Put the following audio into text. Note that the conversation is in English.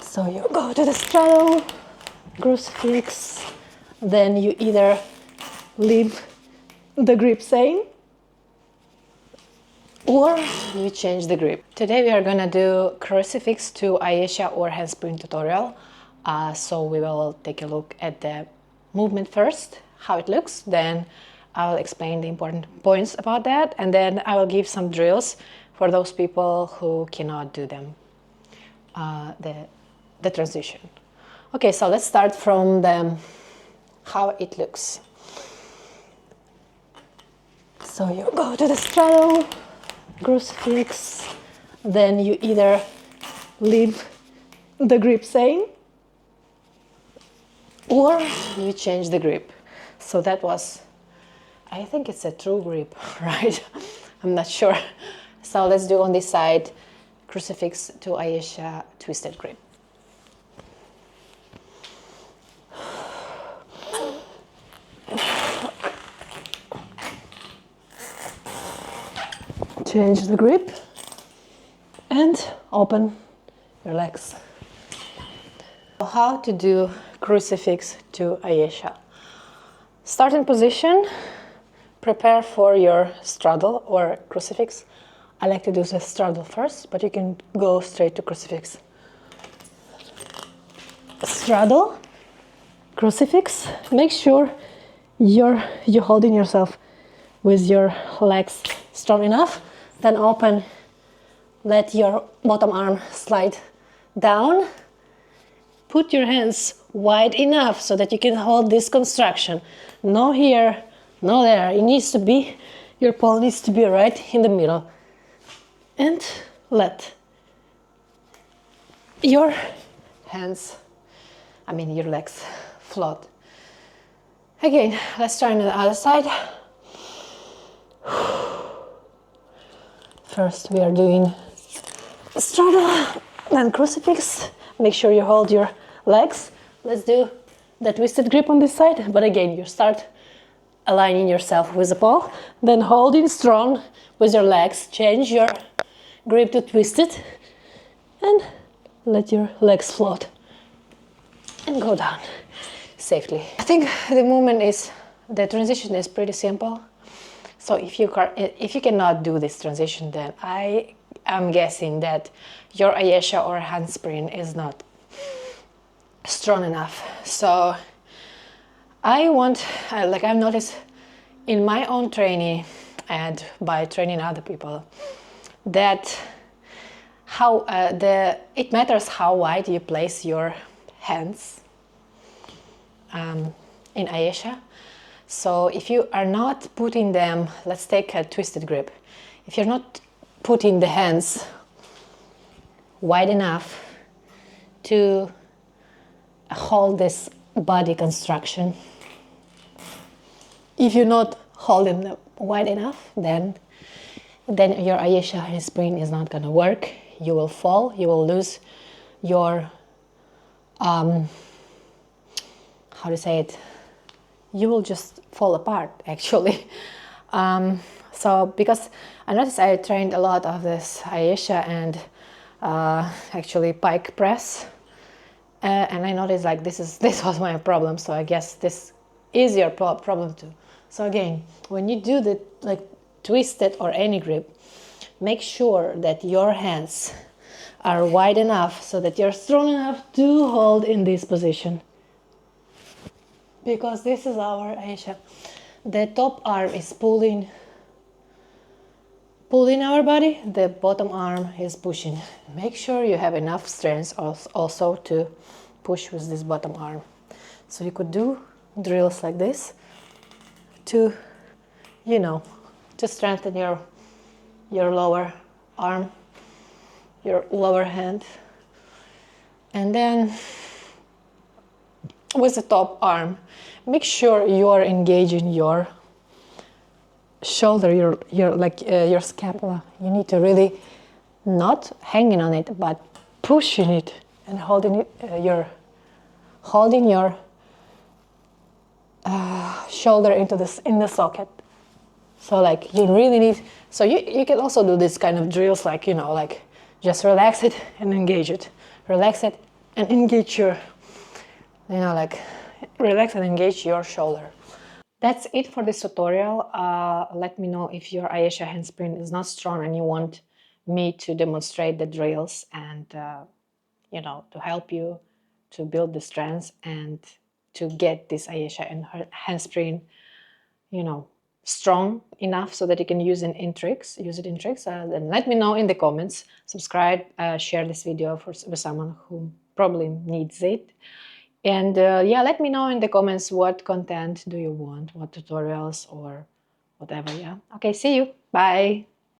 So you go to the straddle, crucifix, then you either leave the grip same or you change the grip. Today we are gonna do crucifix to Ayesha or handspring tutorial. So we will take a look at the movement first, how it looks, then I will explain the important points about that, and then I will give some drills for those people who cannot do them, the transition. Okay, so let's start from how it looks. So you go to the straddle, crucifix, then you either leave the grip same or you change the grip. So that was, I think it's a true grip, right? I'm not sure. So let's do on this side, crucifix to Ayesha, twisted grip. Change the grip and open your legs. How to do crucifix to Ayesha. Starting position, prepare for your straddle or crucifix. I like to do the straddle first, but you can go straight to crucifix. Straddle, crucifix. Make sure you're holding yourself with your legs strong enough. Then open, let your bottom arm slide down. Put your hands wide enough so that you can hold this construction. No here, no there. It needs to be, your pole needs to be right in the middle. And let your hands, your legs float. Again, let's try on the other side. First we are doing straddle, then crucifix. Make sure you hold your legs. Let's do the twisted grip on this side, but again, you start aligning yourself with the pole, then holding strong with your legs, change your grip to twisted, and let your legs float and go down safely. I think the transition is pretty simple. So if you cannot do this transition, then I am guessing that your Ayesha or handspring is not strong enough. So I've noticed in my own training and by training other people that it matters how wide you place your hands in Ayesha. So if you are not putting them, let's take a twisted grip. If you're not putting the hands wide enough to hold this body construction, if you're not holding them wide enough, then your Ayesha handspring is not gonna work. You will fall, you will lose your, you will just fall apart, actually. So because I noticed I trained a lot of this Ayesha and actually pike press, and I noticed this was my problem. So I guess this is your problem too. So again, when you do the twisted or any grip, make sure that your hands are wide enough so that you're strong enough to hold in this position. Because this is our Ayesha. The top arm is pulling our body, the bottom arm is pushing. Make sure you have enough strength also to push with this bottom arm. So you could do drills like this to, to strengthen your lower arm, your lower hand. And then with the top arm, make sure you are engaging your shoulder, your scapula. You need to really not hanging on it, but pushing it and holding it. Holding your shoulder in the socket. So you really need. So you can also do this kind of drills, just relax it and engage it. Relax it and engage your, like relax and engage your shoulder. That's it for this tutorial. Let me know if your Ayesha handspring is not strong and you want me to demonstrate the drills and to help you to build the strength and to get this Ayesha and her handspring strong enough so that you can use it in tricks. Then let me know in the comments. Subscribe, share this video with someone who probably needs it. And yeah, let me know in the comments what content do you want, what tutorials or whatever. Yeah. Okay, see you. Bye.